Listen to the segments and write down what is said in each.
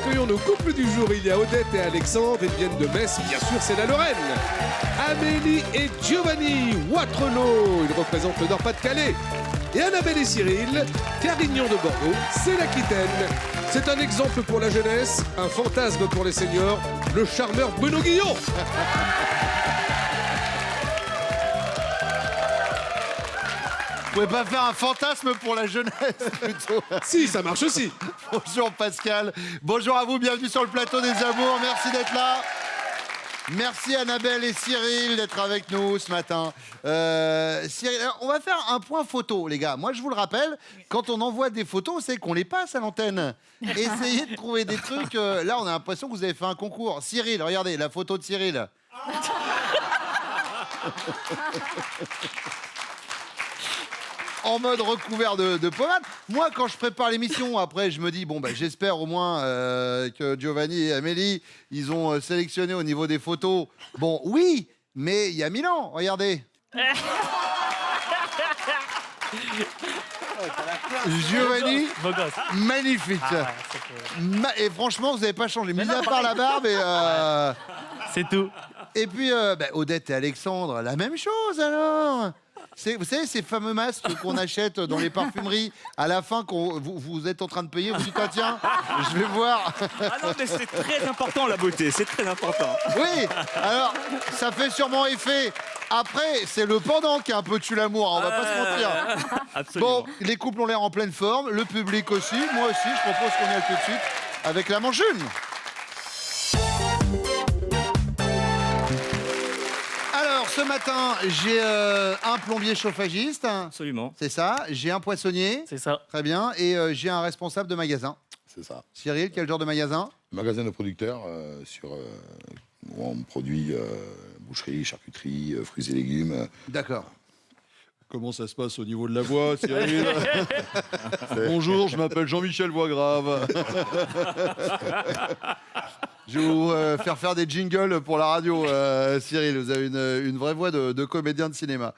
accueillons nos couples du jour. Il y a Odette et Alexandre, ils viennent de Metz, bien sûr c'est la Lorraine. Amélie et Giovanni, Waterloo, ils représentent le Nord-Pas-de-Calais. Et Annabelle et Cyril, Carignan de Bordeaux, c'est l'Aquitaine. C'est un exemple pour la jeunesse, un fantasme pour les seniors, le charmeur Bruno Guillon. Vous pouvez pas faire un fantasme pour la jeunesse, plutôt. Si, ça marche aussi. Bonjour Pascal. Bonjour à vous, bienvenue sur le plateau des Amours. Merci d'être là. Merci Annabelle et Cyril d'être avec nous ce matin. Cyril, on va faire un point photo, les gars. Moi, je vous le rappelle, quand on envoie des photos, c'est qu'on les passe à l'antenne. Essayez de trouver des trucs. Là, on a l'impression que vous avez fait un concours. Cyril, regardez, la photo de Cyril. En mode recouvert de pommade. Moi, quand je prépare l'émission, après, je me dis, bon, bah, j'espère au moins que Giovanni et Amélie, ils ont sélectionné au niveau des photos. Bon, oui, mais il y a Milan, regardez. Giovanni, magnifique. Et franchement, vous n'avez pas changé. Mis à part la barbe et... C'est tout. Et puis, Odette et Alexandre, la même chose alors. Vous savez, ces fameux masques qu'on achète dans les parfumeries, à la fin, vous êtes en train de payer, vous dites, ah, tiens, je vais voir. Ah non, mais c'est très important, la beauté, c'est très important. Oui, alors, ça fait sûrement effet. Après, c'est le pendant qui a un peu tué l'amour, on va pas se mentir. Absolument. Bon, les couples ont l'air en pleine forme, le public aussi, moi aussi, je propose qu'on y aille tout de suite avec la manche une. Ce matin, j'ai un plombier chauffagiste. Absolument. C'est ça. J'ai un poissonnier. C'est ça. Très bien. Et j'ai un responsable de magasin. C'est ça. Cyril, quel genre de magasin? Magasin de producteurs où on produit boucherie, charcuterie, fruits et légumes. D'accord. Comment ça se passe au niveau de la voix, Cyril? Bonjour, je m'appelle Jean-Michel Voigrave. Je vais vous faire des jingles pour la radio, Cyril. Vous avez une vraie voix de comédien de cinéma.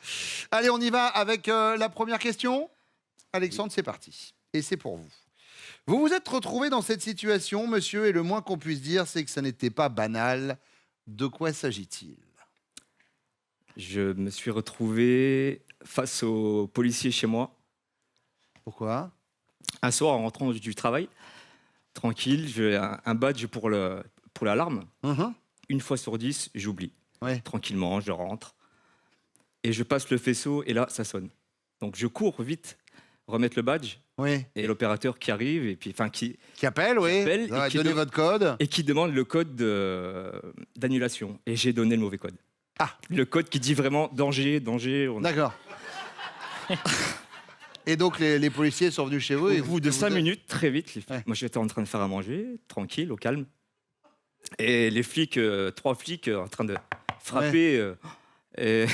Allez, on y va avec la première question. Alexandre, c'est parti. Et c'est pour vous. Vous vous êtes retrouvé dans cette situation, monsieur, et le moins qu'on puisse dire, c'est que ça n'était pas banal. De quoi s'agit-il? Je me suis retrouvé face aux policiers chez moi. Pourquoi? Un soir, en rentrant du travail, tranquille, j'ai un badge pour l'alarme. Une fois sur 10, j'oublie. Ouais. Tranquillement, je rentre. Et je passe le faisceau, et là, ça sonne. Donc, je cours vite, remettre le badge. Oui. Et l'opérateur qui arrive, et puis, qui appelle, oui. appelle, Ouais, donnez votre code. Et qui demande le code d'annulation. Et j'ai donné le mauvais code. Ah. Le code qui dit vraiment danger, danger. D'accord. Et donc, les policiers sont venus chez vous. Au bout de 5 minutes, très vite, Ouais. moi j'étais en train de faire à manger, tranquille, au calme. Et les flics, 3 flics en train de frapper. Et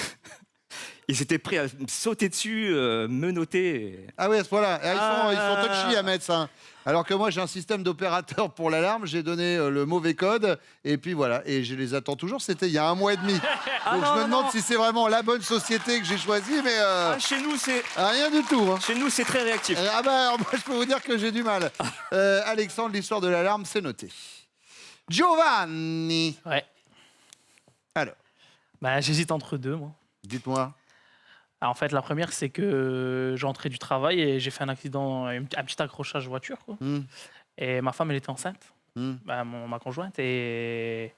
ils étaient prêts à me sauter dessus, menotter. Ah oui, à ce point-là. Ils sont touchy à mettre ça. Alors que moi, j'ai un système d'opérateur pour l'alarme. J'ai donné le mauvais code. Et puis voilà. Et je les attends toujours. C'était il y a 1 mois et demi. Donc je me demande si c'est vraiment la bonne société que j'ai choisie. Mais Chez nous, c'est rien du tout. Hein. chez nous, c'est très réactif. Ah bah, alors, moi, je peux vous dire que j'ai du mal. Alexandre, l'histoire de l'alarme, c'est noté. Giovanni. Ouais. Alors, Bah, j'hésite entre deux, moi. dites-moi. Alors, en fait, la première, c'est que j'entrais du travail et j'ai fait un accident, un petit accrochage voiture, quoi. Et ma femme, elle était enceinte, bah, ma conjointe. Et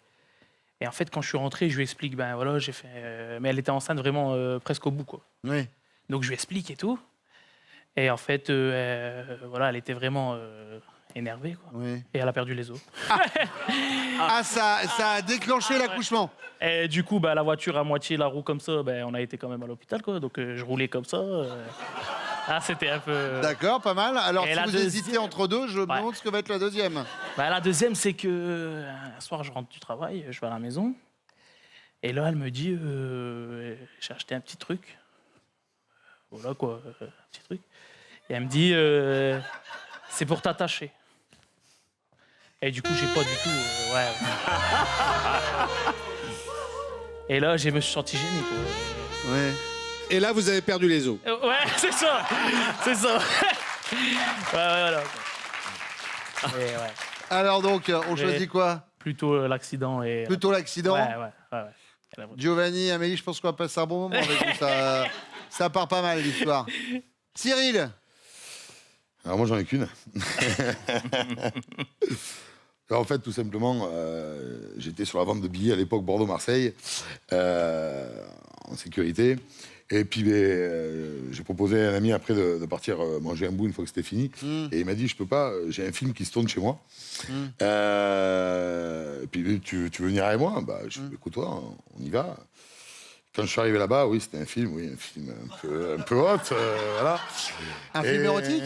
en fait, quand je suis rentré, je lui explique, ben voilà, j'ai fait. Mais elle était enceinte vraiment presque au bout, quoi. Oui. Donc, je lui explique et tout. Et en fait, voilà, elle était vraiment énervée, quoi. Oui. Et elle a perdu les os. Ah, ça a déclenché l'accouchement. Et du coup, bah, la voiture à moitié, la roue comme ça, ben, on a été quand même à l'hôpital, quoi. Donc, je roulais comme ça. Ah, c'était un peu... D'accord, pas mal. Alors, Et si la vous deuxième- hésitez entre deux, je me demande ce que va être la deuxième. Bah, la deuxième, c'est que un soir, je rentre du travail, je vais à la maison. Et là, elle me dit, j'ai acheté un petit truc. Voilà, quoi, un petit truc. Et elle me dit, c'est pour t'attacher. Et du coup, j'ai pas du tout... ouais. Et là, je me suis senti gêné, quoi. Ouais. Et là, vous avez perdu les os. Ouais, c'est ça. C'est ça. Ouais, voilà. Et ouais. Alors donc, on choisit quoi? Plutôt l'accident et. Plutôt l'accident. Ouais. La voiture. Giovanni, Amélie, je pense qu'on va passer un bon moment avec vous. Ça part pas mal, l'histoire. Cyril. Alors moi, j'en ai qu'une. Alors, en fait, tout simplement, j'étais sur la vente de billets à l'époque Bordeaux-Marseille, en sécurité. Et puis, j'ai proposé à un ami après de partir manger un bout une fois que c'était fini. Et il m'a dit, je peux pas, j'ai un film qui se tourne chez moi. Et puis, tu veux venir avec moi? Bah, je dis, écoute-toi, on y va. Quand je suis arrivé là-bas, oui, c'était un film un peu hot, voilà. Un film érotique?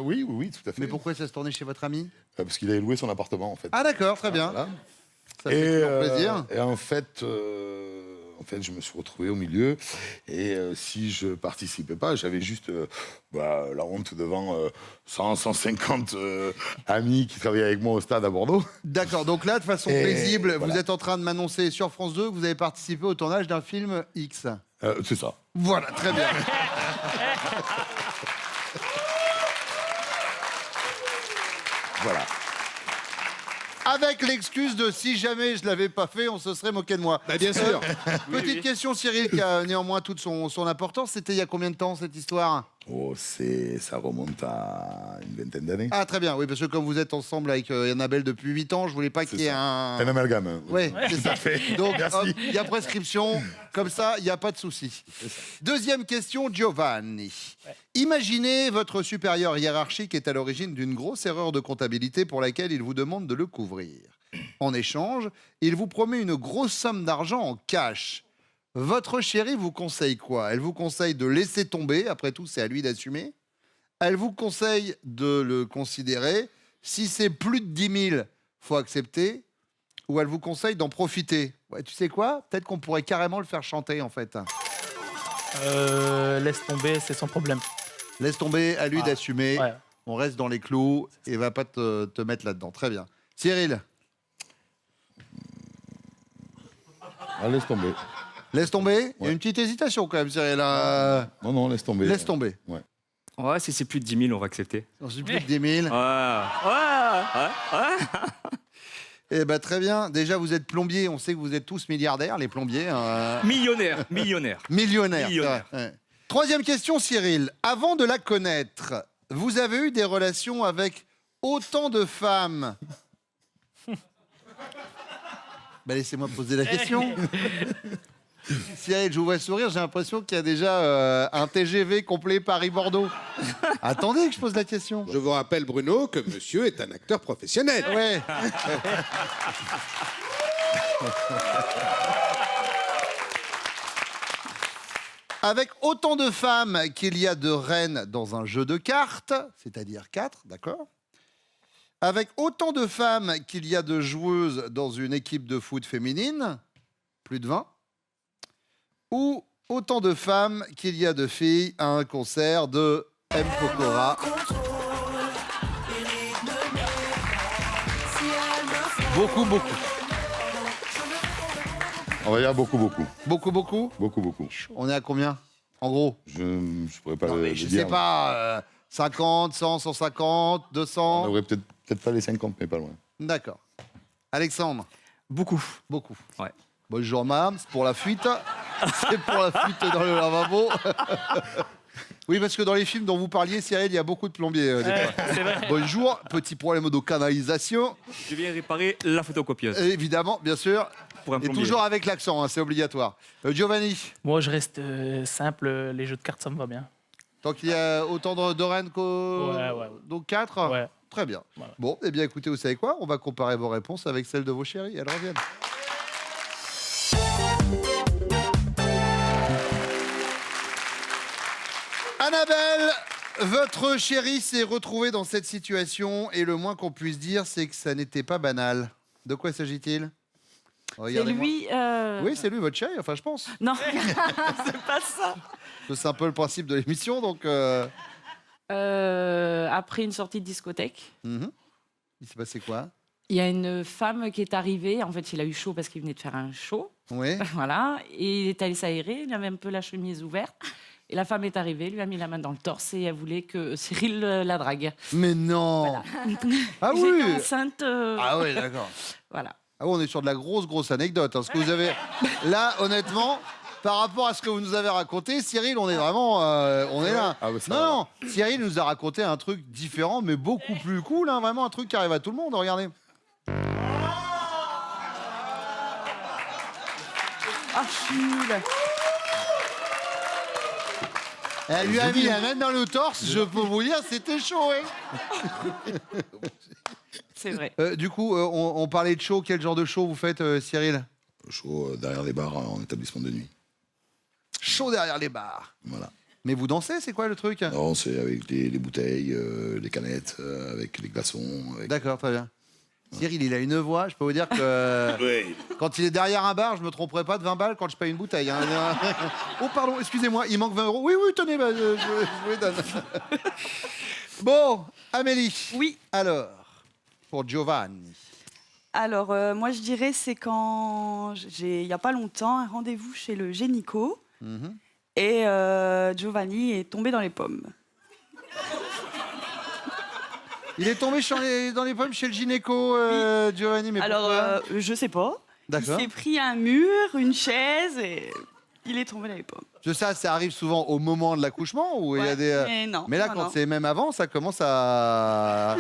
Oui, tout à fait. Mais pourquoi ça se tournait chez votre ami? Parce qu'il avait loué son appartement, en fait. Ah d'accord, très bien. Voilà. Ça fait toujours plaisir. Et en fait, je me suis retrouvé au milieu. Et si je participais pas, j'avais juste la honte devant 150 amis qui travaillaient avec moi au stade à Bordeaux. D'accord, donc là, de façon Et paisible, voilà. vous êtes en train de m'annoncer sur France 2 que vous avez participé au tournage d'un film X. C'est ça. Voilà, très bien. Voilà. Avec l'excuse de si jamais je l'avais pas fait, on se serait moqué de moi. Bah, bien sûr. Petite question, Cyril, qui a néanmoins toute son importance. C'était il y a combien de temps, cette histoire? Oh, ça remonte à une vingtaine d'années. Ah, très bien, oui, parce que comme vous êtes ensemble avec Annabelle depuis 8 ans, je voulais pas qu'il y ait un... Un amalgame. Hein. Oui, c'est ça. Donc, Merci. hop, il y a prescription, comme ça, il n'y a pas de souci. Deuxième question, Giovanni. Imaginez votre supérieur hiérarchique est à l'origine d'une grosse erreur de comptabilité pour laquelle il vous demande de le couvrir. En échange, il vous promet une grosse somme d'argent en cash. Votre chérie vous conseille quoi? Elle vous conseille de laisser tomber, après tout, c'est à lui d'assumer. Elle vous conseille de le considérer. Si c'est plus de 10 000, faut accepter. Ou elle vous conseille d'en profiter. Ouais, tu sais quoi? Peut-être qu'on pourrait carrément le faire chanter, en fait. Laisse tomber, c'est sans problème. Laisse tomber, à lui d'assumer. Ouais. On reste dans les clous et va pas te mettre là-dedans. Très bien. Cyril, Ah, laisse tomber. laisse tomber. Il y a Ouais. une petite hésitation quand même, Cyril. Non, laisse tomber. Laisse tomber. Ouais. Ouais, si c'est plus de 10 000, on va accepter. On s'est plus de 10 000. Ouais. Eh ben, très bien. Déjà, vous êtes plombier. On sait que vous êtes tous milliardaires, les plombiers. Millionnaire. Millionnaire. Millionnaire. c'est vrai, ouais. Troisième question, Cyril. Avant de la connaître, vous avez eu des relations avec autant de femmes. Ben, laissez-moi poser la question. Cyril, je vous vois sourire, j'ai l'impression qu'il y a déjà un TGV complet Paris-Bordeaux. Attendez que je pose la question. Je vous rappelle, Bruno, que monsieur est un acteur professionnel. Ouais. Avec autant de femmes qu'il y a de reines dans un jeu de cartes, c'est-à-dire 4, d'accord? Avec autant de femmes qu'il y a de joueuses dans une équipe de foot féminine, plus de 20. Ou autant de femmes qu'il y a de filles à un concert de M. Pokora. Beaucoup. On va dire beaucoup. Beaucoup. On est à combien, en gros? Je pourrais pas Non, le mais je dire. sais pas, 50, 100, 150, On 200. devrait peut-être pas les 50, mais pas loin. D'accord. Alexandre, Beaucoup. beaucoup. Ouais. Bonjour, madame, c'est pour la fuite. C'est pour la fuite dans le lavabo. Oui, parce que dans les films dont vous parliez, Cyril, il y a beaucoup de plombiers. Des fois. C'est vrai. Bonjour, petit problème de canalisation. Je viens réparer la photocopieuse Évidemment, bien sûr. pour un Et plombier. toujours avec l'accent, hein, c'est obligatoire. Giovanni, Moi, je reste simple. Les jeux de cartes, ça me va bien. tant qu'il y a autant de reines qu'au... Ouais. Donc 4 Ouais. Très bien. Voilà. Bon, eh bien écoutez, vous savez quoi? On va comparer vos réponses avec celles de vos chéris. Elles reviennent. Annabelle, votre chérie s'est retrouvée dans cette situation et le moins qu'on puisse dire, c'est que ça n'était pas banal. De quoi s'agit-il? C'est Regardez-moi. lui. Oui, c'est lui, votre chéri, enfin je pense. Non, c'est pas ça. C'est un peu le principe de l'émission, donc... Après une sortie de discothèque, Il s'est passé quoi? il y a une femme qui est arrivée. En fait, il a eu chaud parce qu'il venait de faire un show. Oui. Voilà. Et il est allé s'aérer. Il avait un peu la chemise ouverte. Et la femme est arrivée, lui a mis la main dans le torse et elle voulait que Cyril la drague. Mais non. Voilà. Ah J'étais oui. enceinte. Ah oui, d'accord. Voilà. Ah oui, on est sur de la grosse anecdote. Hein. Ce que vous avez là, honnêtement, par rapport à ce que vous nous avez raconté, Cyril, on est vraiment, on est là. Ah bah ça non, Cyril nous a raconté un truc différent, mais beaucoup plus cool. Hein, vraiment un truc qui arrive à tout le monde. Regardez. Ah, je suis nulle. Elle lui a mis la main dans le torse. Je peux vous dire, c'était chaud. Hein. C'est vrai. Du coup, on parlait de show. Quel genre de show vous faites, Cyril? Chaud derrière les bars en établissement de nuit. Chaud derrière les bars. Voilà. Mais vous dansez, c'est quoi le truc? Non, c'est avec les bouteilles, les canettes, avec les glaçons. Avec... D'accord, très bien. Cyril, il a une voix, je peux vous dire que Oui. quand il est derrière un bar, je me tromperai pas de 20 balles quand je paye une bouteille. Hein. Oh pardon, excusez-moi, il manque 20 euros. Oui, tenez, bah, je vous les donne. Bon, Amélie. Oui. Alors, pour Giovanni. Alors, moi, je dirais, c'est quand j'ai, il n'y a pas longtemps, un rendez-vous chez le gynéco et Giovanni est tombé dans les pommes. Il est tombé dans les pommes chez le gynéco, Giovanni, mais Alors, pourquoi je sais pas. Il D'accord. s'est pris un mur, une chaise et il est tombé dans les pommes. Ça arrive souvent au moment de l'accouchement où il y a Ouais, des. mais non, Mais là, non, quand non. c'est même avant, ça commence à.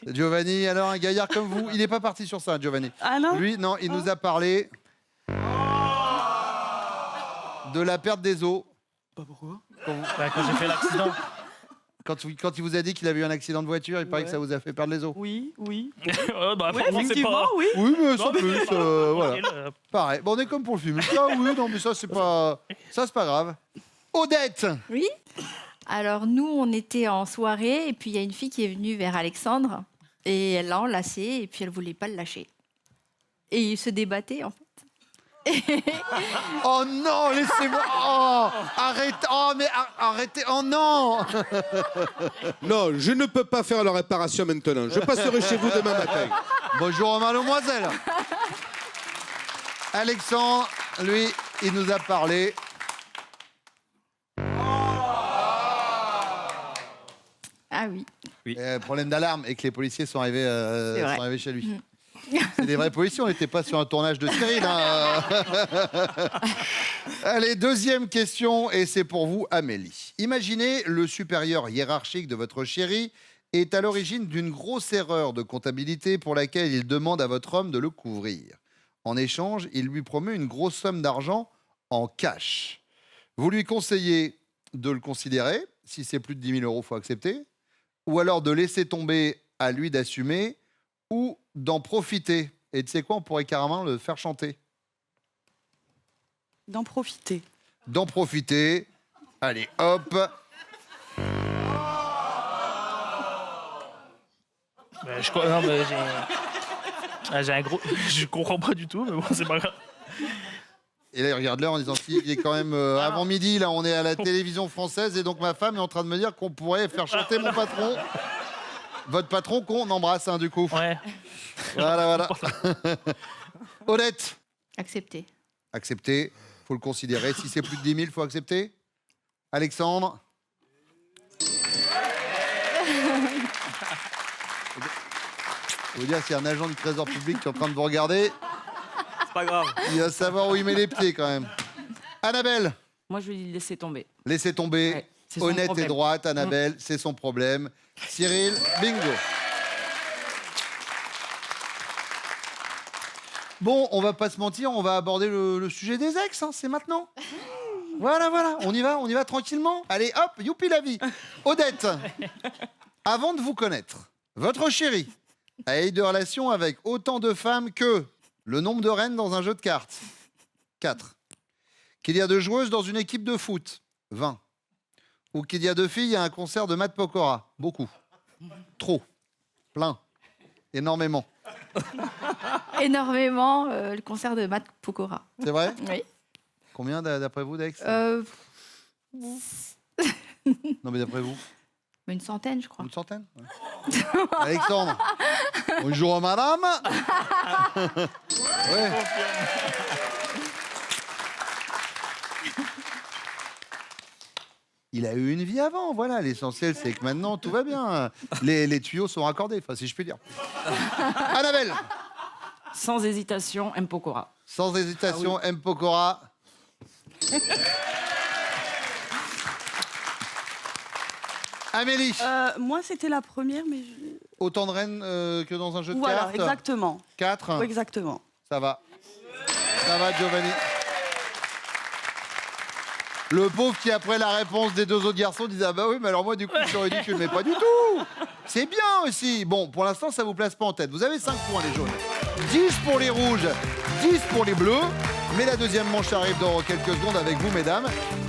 Giovanni, alors un gaillard comme vous, il n'est pas parti sur ça, Giovanni. Ah non. Lui, non, il nous a parlé de la perte des os. Bah, pourquoi? Bah, quand j'ai fait l'accident. Quand il vous a dit qu'il avait eu un accident de voiture, il paraît que ça vous a fait perdre les os. Oui. Ouais, bah, Oui, apparemment, c'est effectivement, pas. oui. Oui, mais Non, sans mais- plus, voilà. Tranquille, Pareil. Bon, on est comme pour le film. Ça, oui, non, mais ça, c'est pas grave. Odette. Oui. Alors nous, on était en soirée et puis il y a une fille qui est venue vers Alexandre et elle l'a enlacé et puis elle voulait pas le lâcher. Et il se débattait en fait. Oh non, laissez-moi. Oh, arrête. Oh, mais arrêtez. Oh non. Non, je ne peux pas faire la réparation maintenant. Je passerai chez vous demain matin. Bonjour, mademoiselle. Alexandre, lui, il nous a parlé. Ah oui. Problème d'alarme et que les policiers sont arrivés, C'est vrai. sont arrivés chez lui. C'est des vrais policiers, on n'était pas sur un tournage de Cyril. Hein. Allez, deuxième question, et c'est pour vous, Amélie. Imaginez le supérieur hiérarchique de votre chéri est à l'origine d'une grosse erreur de comptabilité pour laquelle il demande à votre homme de le couvrir. En échange, il lui promet une grosse somme d'argent en cash. Vous lui conseillez de le considérer. Si c'est plus de 10 000 euros, il faut accepter. Ou alors de laisser tomber, à lui d'assumer, ou d'en profiter. Et tu sais quoi, on pourrait carrément le faire chanter. D'en profiter. D'en profiter. Allez, hop. Bah, non, mais j'ai un gros. Je comprends pas du tout, mais bon, c'est pas grave. Et là, il regarde l'heure en disant qu'il est quand même avant midi. Là, on est à la télévision française. Et donc, ma femme est en train de me dire qu'on pourrait faire chanter mon patron. Votre patron qu'on embrasse, hein, du coup. Ouais. Voilà. Odette. Accepté. Accepter. Faut le considérer. Si c'est plus de 10 000, faut accepter. Alexandre. Je veux dire, s'il y a un agent du Trésor public qui est en train de vous regarder, C'est pas grave. il va savoir où il met les pieds quand même. Annabelle. Moi, je vais lui laisser tomber. Laissez tomber. Ouais, c'est son Honnête et problème. droite, Annabelle, c'est son problème. Cyril, bingo. Bon, on va pas se mentir, on va aborder le sujet des ex, hein, c'est maintenant. Voilà, on y va tranquillement. Allez, hop, youpi la vie. Odette, avant de vous connaître, votre chéri a eu de relations avec autant de femmes que le nombre de reines dans un jeu de cartes, 4. Qu'il y a de joueuses dans une équipe de foot, 20. Ou qu'il y a 2 filles à un concert de Matt Pokora, beaucoup. Trop. Plein. Énormément. Énormément le concert de Matt Pokora. C'est vrai? Oui. Combien d'après vous, Dex? Non, mais d'après vous? Une centaine, je crois. Une centaine? Ouais. Alexandre. Bonjour, madame. Ouais. Il a eu une vie avant, voilà. L'essentiel, c'est que maintenant, tout va bien. Les tuyaux sont raccordés, enfin, si je puis dire. Annabelle, Sans hésitation, M. Pokora. sans hésitation, M. Pokora. Amélie, Moi, c'était la première, mais... autant de reines que dans un jeu de Voilà, cartes. exactement. 4. Oui, exactement. Ça va. Ça va, Giovanni. Le pauvre qui, après la réponse des deux autres garçons, disait « Ah bah oui, mais alors moi, du coup, je suis ridicule. » Mais pas du tout. C'est bien aussi. Bon, pour l'instant, ça vous place pas en tête. Vous avez 5 points, les jaunes. 10 pour les rouges, 10 pour les bleus. Mais la deuxième manche arrive dans quelques secondes avec vous, mesdames.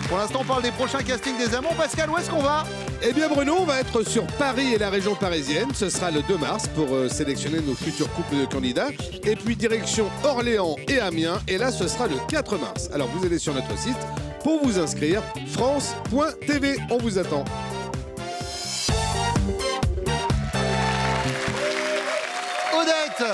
Pour l'instant, on parle des prochains castings des Amours. Pascal, où est-ce qu'on va? Eh bien Bruno, on va être sur Paris et la région parisienne. Ce sera le 2 mars pour sélectionner nos futurs couples de candidats. Et puis direction Orléans et Amiens. Et là, ce sera le 4 mars. Alors vous allez sur notre site pour vous inscrire. France.tv. On vous attend. Odette,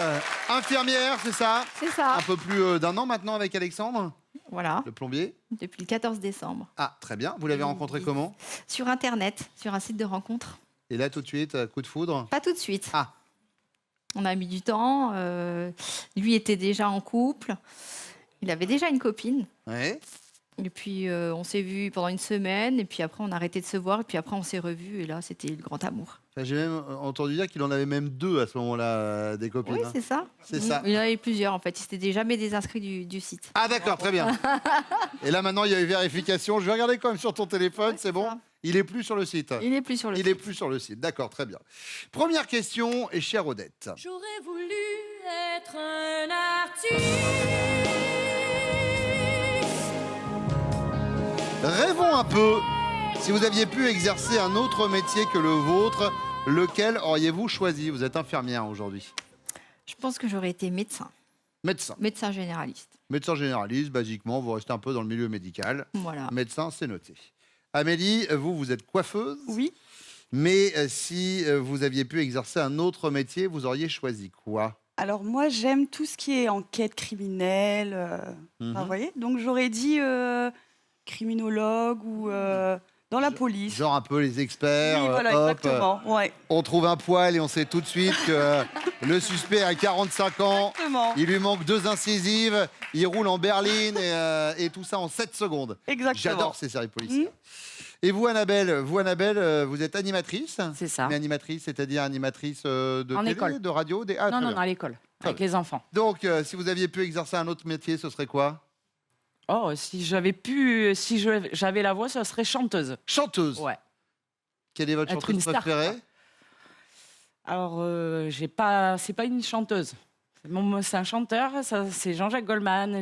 infirmière, c'est ça? C'est ça. Un peu plus d'un an maintenant avec Alexandre, Voilà, le plombier. depuis le 14 décembre. Ah, très bien. Vous l'avez rencontré comment? Sur Internet, sur un site de rencontre. Et là, tout de suite, coup de foudre? Pas tout de suite. Ah. On a mis du temps. Lui était déjà en couple. Il avait déjà une copine. Ouais. Et puis, on s'est vus pendant une semaine. Et puis après, on a arrêté de se voir. Et puis après, on s'est revus. Et là, c'était le grand amour. Enfin, j'ai même entendu dire qu'il en avait même 2 à ce moment-là, des copines. Oui, hein. c'est ça. C'est ça. Il y en avait plusieurs, en fait. Il s'était jamais désinscrit du site. Ah d'accord, très bien. Et là maintenant, il y a eu vérification. Je vais regarder quand même sur ton téléphone, Ouais, c'est c'est bon? ça. Il est plus sur le site. Il n'est plus sur le Il site. est plus sur le site. D'accord, très bien. Première question, et chère Odette. J'aurais voulu être un artiste. Rêvons un peu. Si vous aviez pu exercer un autre métier que le vôtre, lequel auriez-vous choisi? Vous êtes infirmière aujourd'hui. Je pense que j'aurais été médecin. Médecin. Médecin généraliste. Médecin généraliste, basiquement, vous restez un peu dans le milieu médical. Voilà. Médecin, c'est noté. Amélie, vous êtes coiffeuse. Oui. Mais si vous aviez pu exercer un autre métier, vous auriez choisi quoi? Alors moi, j'aime tout ce qui est enquête criminelle. Enfin, vous voyez. Donc j'aurais dit criminologue ou dans la police. Genre un peu les experts. Oui, voilà, hop, exactement. Ouais. on trouve un poil et on sait tout de suite que le suspect a 45 ans. Exactement. Il lui manque 2 incisives. Il roule en berline et tout ça en 7 secondes. Exactement. J'adore ces séries policières. Et vous, Annabelle, vous êtes animatrice? C'est ça. Mais animatrice, c'est-à-dire animatrice de En télé, école. de radio, des... Ah, Non, très non, bien. non, à l'école, Très avec bien. les enfants. Donc, si vous aviez pu exercer un autre métier, ce serait quoi? Oh, si j'avais la voix, ça serait chanteuse. Chanteuse. Ouais. Quelle est votre Être chanteuse une star, préférée? quoi. Alors, c'est pas une chanteuse. C'est un chanteur, c'est Jean-Jacques Goldman.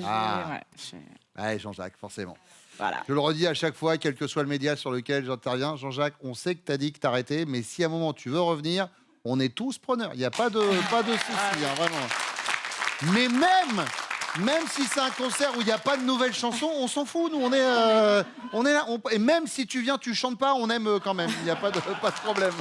Ouais, Jean-Jacques, forcément. Voilà. Je le redis à chaque fois, quel que soit le média sur lequel j'interviens, Jean-Jacques, on sait que tu as dit que tu arrêté, mais si à un moment tu veux revenir, on est tous preneurs. Il n'y a pas de souci, hein, vraiment. Mais même si c'est un concert où il n'y a pas de nouvelles chansons, on s'en fout. Nous, on est là. Et même si tu viens, tu chantes pas, on aime quand même. Il n'y a pas de problème.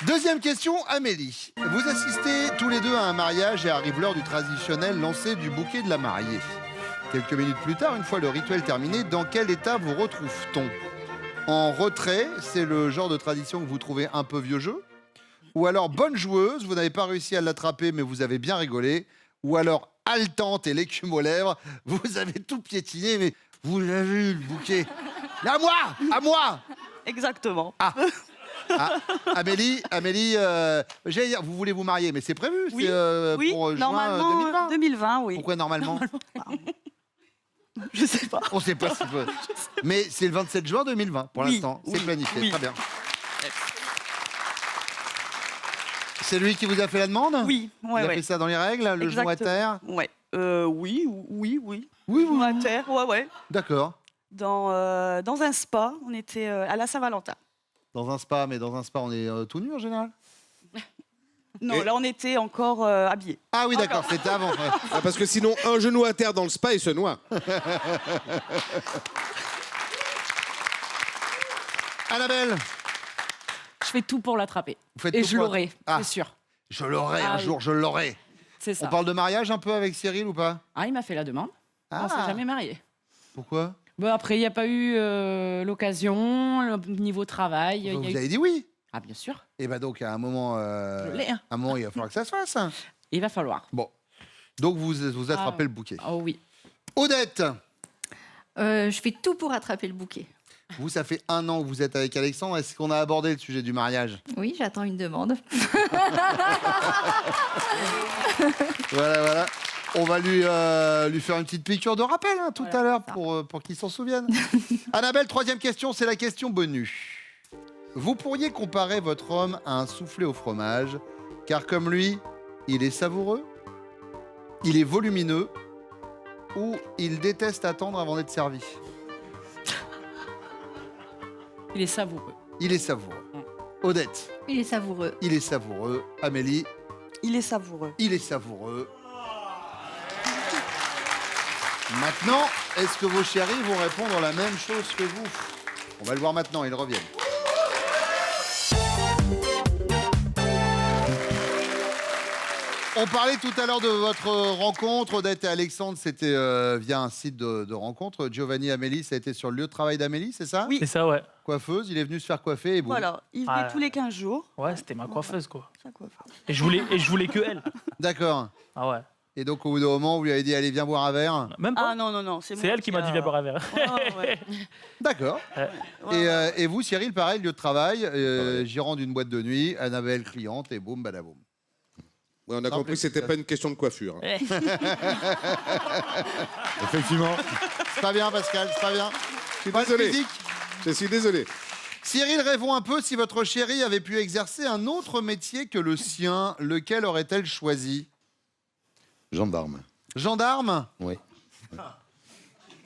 Deuxième question, Amélie. Vous assistez tous les deux à un mariage et arrive l'heure du traditionnel lancer du bouquet de la mariée. Quelques minutes plus tard, une fois le rituel terminé, dans quel état vous retrouve-t-on? En retrait, c'est le genre de tradition que vous trouvez un peu vieux jeu? Ou alors bonne joueuse, vous n'avez pas réussi à l'attraper mais vous avez bien rigolé? Ou alors haletante et l'écume aux lèvres, vous avez tout piétiné mais vous avez eu le bouquet? À moi! Exactement. Ah, Amélie, j'allais dire, vous voulez vous marier, mais c'est prévu, Oui, c'est oui, pour juin normalement 2020. 2020, oui. Pourquoi normalement? Je sais pas. On sait pas si peut. Mais c'est le 27 juin 2020 pour Oui, l'instant, c'est oui, planifié, oui. très bien. C'est lui qui vous a fait la demande? Oui, Il ouais, a ouais. fait ça dans les règles, le genou à terre? Ouais. Oui. Oui, Genou à terre, ouais. D'accord. Dans un spa, on était à la Saint-Valentin. Dans un spa, mais dans un spa, on est tout nu en général? Non, Et- là, on était encore habillés. Ah oui, d'accord, c'était avant. ouais. Ah, parce que sinon, un genou à terre dans le spa, il se noie. Annabelle, Je fais tout pour l'attraper. vous faites Et tout je pour- l'aurai, Ah, c'est sûr. je l'aurai, Ah un oui. jour, je l'aurai. C'est ça. On parle de mariage un peu avec Cyril ou pas? Ah, il m'a fait la demande. On s'est jamais marié. Pourquoi? Bon, après, il n'y a pas eu l'occasion, le niveau travail. il y a Vous eu- avez dit oui. Ah, bien sûr. Et bah donc, à un moment, Je l'ai, hein. à un moment, il va falloir que ça se fasse. Il va falloir. Bon. Donc, vous attrapez le bouquet. Oh oui. Odette, Je fais tout pour attraper le bouquet. vous, ça fait 1 an que vous êtes avec Alexandre. Est-ce qu'on a abordé le sujet du mariage? Oui, j'attends une demande. Voilà. On va lui faire une petite piqûre de rappel tout à l'heure pour qu'il s'en souvienne. Annabelle, 3e question, c'est la question bonus. Vous pourriez comparer votre homme à un soufflé au fromage, car comme lui, il est savoureux, il est volumineux, ou il déteste attendre avant d'être servi. Il est savoureux. Il est savoureux. Odette, Il est savoureux. il est savoureux. Amélie, Il est savoureux. il est savoureux. Maintenant, est-ce que vos chéris vont répondre la même chose que vous? On va le voir maintenant, ils reviennent. On parlait tout à l'heure de votre rencontre, Odette et Alexandre, c'était via un site de rencontre. Giovanni, Amélie, ça a été sur le lieu de travail d'Amélie, c'est ça? Oui. C'est ça, ouais. Coiffeuse, il est venu se faire coiffer et boum. Voilà, il venait Ah. tous les 15 jours. Ouais, c'était ma coiffeuse, quoi. Ça coiffe. Et je voulais que elle. D'accord. Ah ouais. Et donc au bout d'un moment, vous lui avez dit, allez, viens boire un verre. Même pas. Ah non, c'est C'est moi elle qui m'a dit viens boire un verre. Ouais. D'accord. Ouais. Et vous, Cyril, pareil, lieu de travail, gérant d'une boîte de nuit, Annabelle cliente et boum, badaboum. Ouais, on a compris que c'était pas une question de coiffure. hein. Effectivement. C'est pas bien, Pascal, c'est pas bien. Je suis Pas de désolé. physique. Je suis désolé. Cyril, rêvons un peu si votre chérie avait pu exercer un autre métier que le sien, lequel aurait-elle choisi? Gendarme. Gendarme? Oui.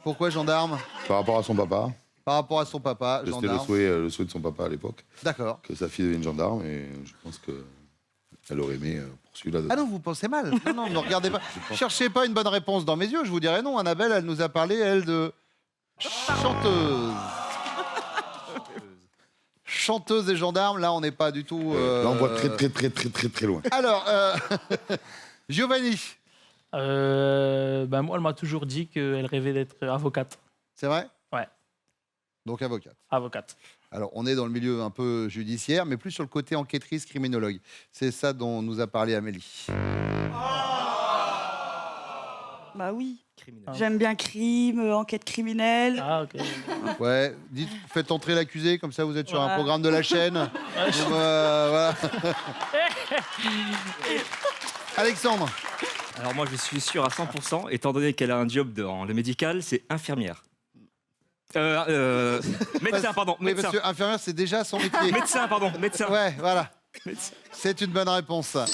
Pourquoi gendarme? Par rapport à son papa. Par rapport à son papa, C'était gendarme. le souhait de son papa à l'époque, D'accord. que sa fille devienne gendarme, et je pense qu'elle aurait aimé poursuivre là-dedans. Ah non, vous pensez mal. Non, ne regardez pas. Cherchez pas une bonne réponse dans mes yeux, je vous dirais non. Annabelle, elle nous a parlé, elle, de chanteuse. Chanteuse et gendarme, là, on n'est pas du tout... Là, on voit très loin. Alors, Giovanni, Moi, elle m'a toujours dit qu'elle rêvait d'être avocate. c'est vrai? Ouais. Donc avocate. Avocate. Alors, on est dans le milieu un peu judiciaire, mais plus sur le côté enquêtrice, criminologue. C'est ça dont nous a parlé Amélie. Bah oui. Ah. J'aime bien crime, enquête criminelle. Ah, ok. Ouais, dites, faites entrer l'accusé, comme ça vous êtes sur un Ouais. programme de la chaîne. Voilà. Alexandre, Alors moi, je suis sûr à 100%, étant donné qu'elle a un job dans le médical, c'est infirmière. Médecin, pardon. oui, Médecin. parce que infirmière, c'est déjà son métier. Médecin, pardon. Médecin. Ouais, voilà. Médecin. C'est une bonne réponse. ça.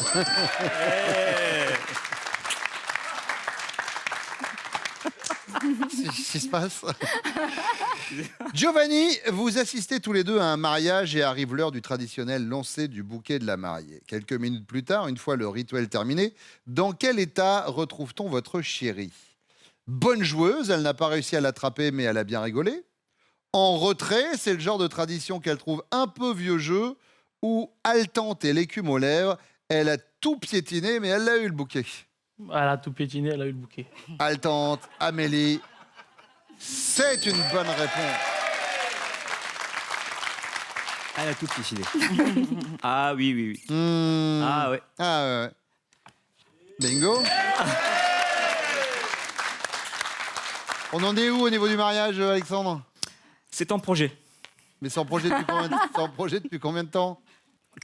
Qu'est-ce qui se passe? Giovanni, vous assistez tous les deux à un mariage et arrive l'heure du traditionnel lancer du bouquet de la mariée. Quelques minutes plus tard, une fois le rituel terminé, dans quel état retrouve-t-on votre chérie? Bonne joueuse, elle n'a pas réussi à l'attraper, mais elle a bien rigolé. En retrait, c'est le genre de tradition qu'elle trouve un peu vieux jeu, ou haletante et l'écume aux lèvres, elle a tout piétiné, mais elle a eu le bouquet. Elle a tout piétiné, elle a eu le bouquet. Haletante, Amélie, c'est une bonne réponse. Elle a tout piétiné. Ah oui, oui, oui. Ah ouais. Ah ouais. Bingo. On en est où au niveau du mariage, Alexandre? C'est en projet. Mais c'est en projet depuis combien de temps?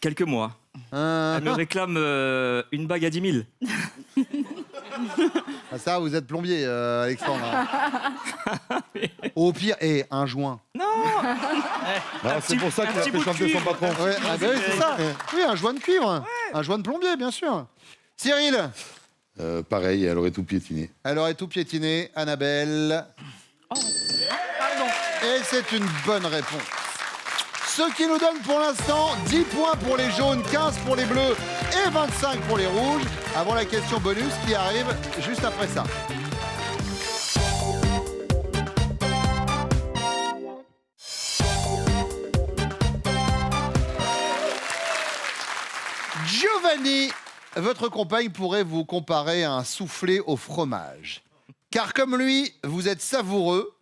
Quelques mois. Elle me réclame une bague à 10 000. Ah, ça, vous êtes plombier, Alexandre. Au pire, un joint. Non. C'est pour ça qu'il a fait chanter son patron. Ouais, ah bah oui, c'est ça. Oui, un joint de cuivre. Un joint de plombier, bien sûr. Cyril, Pareil, elle aurait tout piétiné. elle aurait tout piétiné. Annabelle. Et c'est une bonne réponse. Ce qui nous donne pour l'instant 10 points pour les jaunes, 15 pour les bleus et 25 pour les rouges. Avant la question bonus qui arrive juste après ça. Giovanni, votre compagne pourrait vous comparer à un soufflé au fromage. Car comme lui, vous êtes savoureux,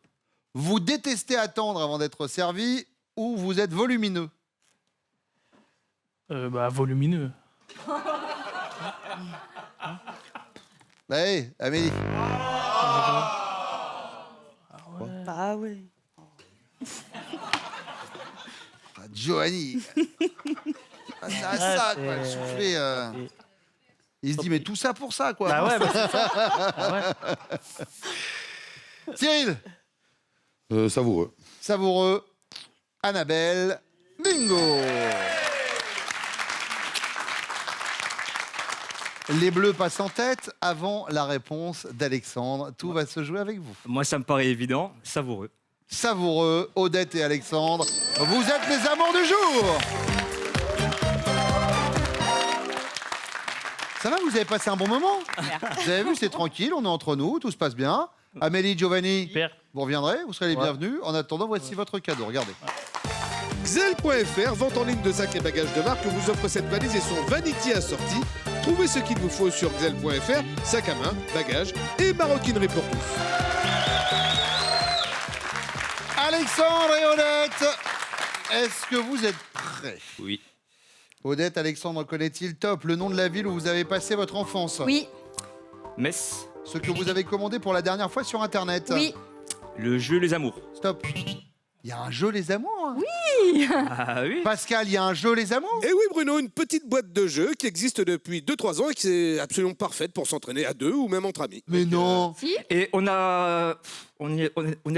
Vous détestez attendre avant d'être servi ou vous êtes volumineux? Volumineux. Allez, Amélie. Bah ouais. Giovanni. C'est à ça, quoi. Le soufflet. Il se dit, mais tout ça pour ça, quoi. Bah ouais, c'est ça. Ah ouais. Cyril. Savoureux. Savoureux. Annabelle. Bingo. Les Bleus passent en tête avant la réponse d'Alexandre. Tout va se jouer avec vous. Moi, ça me paraît évident, savoureux. Savoureux, Odette et Alexandre, vous êtes les amours du jour. Ça va, vous avez passé un bon moment? Vous avez vu, c'est tranquille, on est entre nous, tout se passe bien. Amélie, Giovanni, vous reviendrez, vous serez les bienvenus. En attendant, voici votre cadeau, regardez. Xel.fr, vente en ligne de sacs et bagages de marque, vous offre cette valise et son vanity assorti. Trouvez ce qu'il vous faut sur Xel.fr, sac à main, bagages et maroquinerie pour tous. Alexandre et Odette, est-ce que vous êtes prêts? Oui. Odette, Alexandre connaît-il top le nom de la ville où vous avez passé votre enfance? Oui. Metz. Ce que vous avez commandé pour la dernière fois sur Internet? Oui. Le jeu Les Amours. Stop. Il y a un jeu Les Amours? Oui. Ah oui. Pascal, il y a un jeu Les Amours? Et oui Bruno, une petite boîte de jeux qui existe depuis 2-3 ans et qui est absolument parfaite pour s'entraîner à deux ou même entre amis. Mais non. Si. Et on a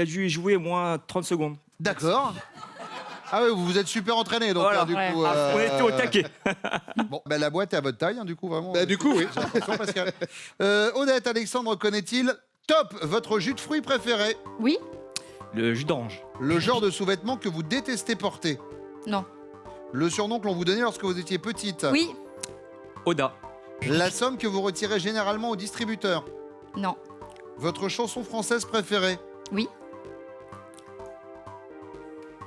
dû y jouer au moins 30 secondes. D'accord. Ah oui, vous vous êtes super entraîné donc Voilà. là, du Ouais. coup. On était au taquet. Bon, ben, la boîte est à votre taille, hein, du coup, vraiment. Bah, du coup, oui. J'ai l'impression, Pascal. Odette, Alexandre connaît-il top votre jus de fruits préféré? Oui. Le jus d'orange. Le genre de sous-vêtements que vous détestez porter? Non. Le surnom que l'on vous donnait lorsque vous étiez petite? Oui. Oda. La somme que vous retirez généralement au distributeur? Non. Votre chanson française préférée? Oui.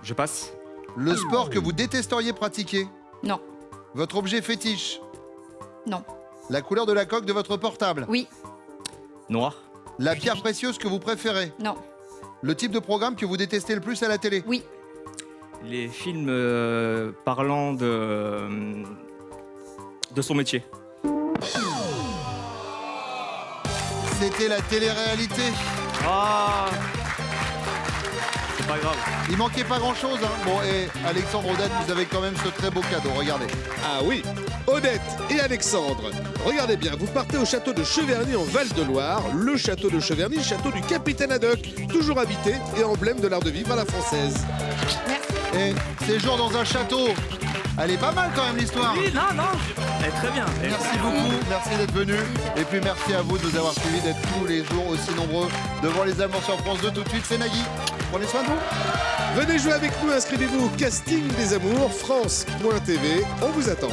Je passe. Le sport que vous détesteriez pratiquer? Non. Votre objet fétiche? Non. La couleur de la coque de votre portable? Oui. Noir. La pierre précieuse que vous préférez? Non. Le type de programme que vous détestez le plus à la télé? Oui. Les films parlant de son métier. C'était la télé-réalité. Ah. C'est pas grave. Il manquait pas grand-chose. Hein. Bon, et Alexandre, Odette, vous avez quand même ce très beau cadeau. Regardez. Ah oui, Odette et Alexandre, regardez bien, vous partez au château de Cheverny en Val-de-Loire, le château de Cheverny, château du capitaine Haddock, toujours habité et emblème de l'art de vivre à la française. Et séjour dans un château. Elle est pas mal quand même l'histoire. Oui, non. Elle est très bien. Merci beaucoup, merci d'être venu. Et puis merci à vous de nous avoir suivis, d'être tous les jours aussi nombreux devant les Amours sur France 2. Tout de suite, c'est Nagui. Prenez soin de vous. Venez jouer avec nous, inscrivez-vous au casting des amours, France.tv, on vous attend.